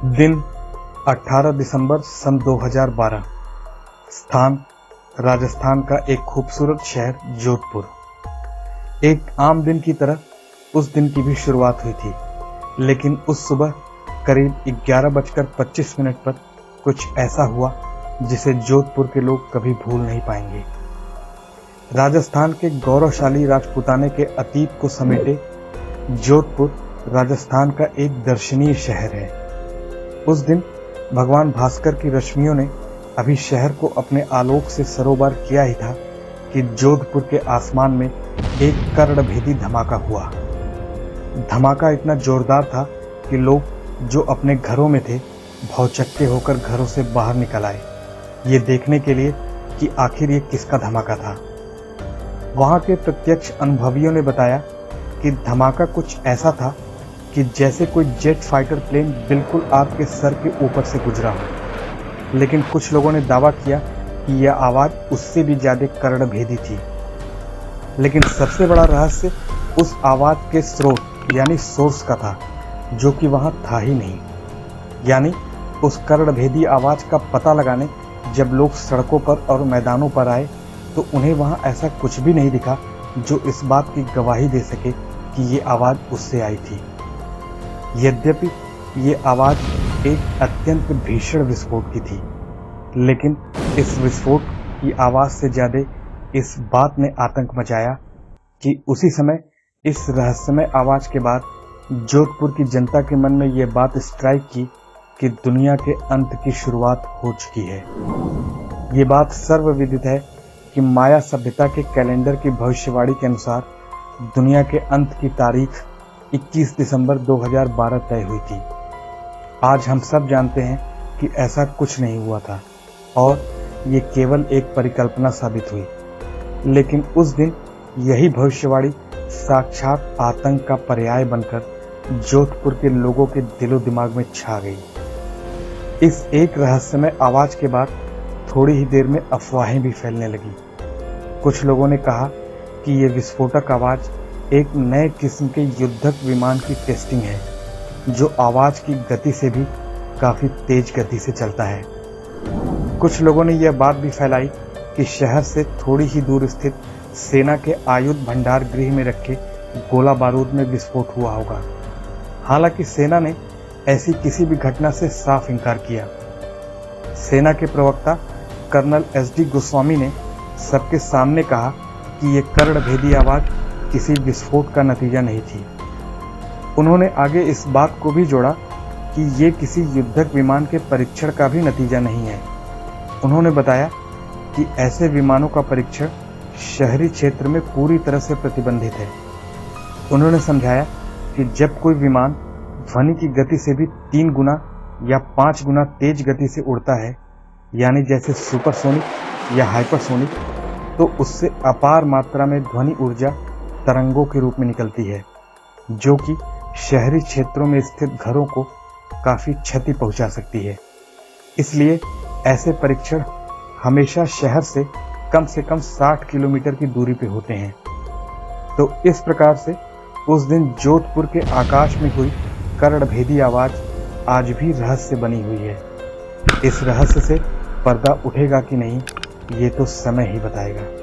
दिन 18 दिसंबर सन 2012। स्थान राजस्थान का एक खूबसूरत शहर जोधपुर। एक आम दिन की तरह उस दिन की भी शुरुआत हुई थी, लेकिन उस सुबह करीब 11:25 पर कुछ ऐसा हुआ जिसे जोधपुर के लोग कभी भूल नहीं पाएंगे। राजस्थान के गौरवशाली राजपूताने के अतीत को समेटे जोधपुर राजस्थान का एक दर्शनीय शहर है। उस दिन भगवान भास्कर की रश्मियों ने अभी शहर को अपने आलोक से सरोबार किया ही था कि जोधपुर के आसमान में एक कर्णभेदी धमाका हुआ। धमाका इतना जोरदार था कि लोग जो अपने घरों में थे भौचक्के होकर घरों से बाहर निकल आए, ये देखने के लिए कि आखिर ये किसका धमाका था। वहां के प्रत्यक्ष अनुभवियों ने बताया कि धमाका कुछ ऐसा था कि जैसे कोई जेट फाइटर प्लेन बिल्कुल आपके सर के ऊपर से गुजरा हो। लेकिन कुछ लोगों ने दावा किया कि यह आवाज उससे भी ज्यादा कर्णभेदी थी। लेकिन सबसे बड़ा रहस्य उस आवाज के स्रोत यानी सोर्स का था, जो कि वहां था ही नहीं। यानी उस कर्णभेदी आवाज का पता लगाने जब लोग सड़कों पर और मैदानों पर आए तो उन्हें वहां ऐसा कुछ भी नहीं दिखा जो इस बात की गवाही दे सके कि ये आवाज उससे आई थी। यद्यपि ये आवाज एक अत्यंत भीषण विस्फोट की थी, लेकिन इस विस्फोट की आवाज से ज्यादा इस बात ने आतंक मचाया कि उसी समय इस रहस्यमय आवाज के बाद जोधपुर की जनता के मन में यह बात स्ट्राइक की कि दुनिया के अंत की शुरुआत हो चुकी है। ये बात सर्वविदित है कि माया सभ्यता के कैलेंडर की भविष्यवाणी के अनुसार दुनिया के अंत की तारीख 21 दिसंबर 2012 तय हुई थी। आज हम सब जानते हैं कि ऐसा कुछ नहीं हुआ था और ये केवल एक परिकल्पना साबित हुई। लेकिन उस दिन यही भविष्यवाणी साक्षात आतंक का पर्याय बनकर जोधपुर के लोगों के दिलो दिमाग में छा गई। इस एक रहस्यमय आवाज के बाद थोड़ी ही देर में अफवाहें भी फैलने लगी। कुछ लोगों ने कहा कि यह विस्फोटक आवाज एक नए किस्म के युद्धक विमान की टेस्टिंग है, जो आवाज की गति से भी काफी तेज गति से चलता है। कुछ लोगों ने यह बात भी फैलाई कि शहर से थोड़ी ही दूर स्थित सेना के आयुध भंडार गृह में रखे गोला बारूद में विस्फोट हुआ होगा। हालांकि सेना ने ऐसी किसी भी घटना से साफ इनकार किया। सेना के प्रवक्ता कर्नल SD गोस्वामी ने सबके सामने कहा कि यह कर्णभेदी आवाज किसी विस्फोट का नतीजा नहीं थी। उन्होंने आगे इस बात को भी जोड़ा कि ये किसी युद्धक विमान के परीक्षण का भी नतीजा नहीं है। उन्होंने बताया कि ऐसे विमानों का परीक्षण शहरी क्षेत्र में पूरी तरह से प्रतिबंधित है। उन्होंने समझाया कि जब कोई विमान ध्वनि की गति से भी 3 गुना या 5 गुना तेज गति से उड़ता है, यानी जैसे सुपरसोनिक या हाइपरसोनिक, तो उससे अपार मात्रा में ध्वनि ऊर्जा तरंगों के रूप में निकलती है, जो कि शहरी क्षेत्रों में स्थित घरों को काफी क्षति पहुंचा सकती है। इसलिए ऐसे परीक्षण हमेशा शहर से कम 60 किलोमीटर की दूरी पे होते हैं। तो इस प्रकार से उस दिन जोधपुर के आकाश में हुई कर्णभेदी आवाज आज भी रहस्य बनी हुई है। इस रहस्य से पर्दा उठेगा कि नहीं, ये तो समय ही बताएगा।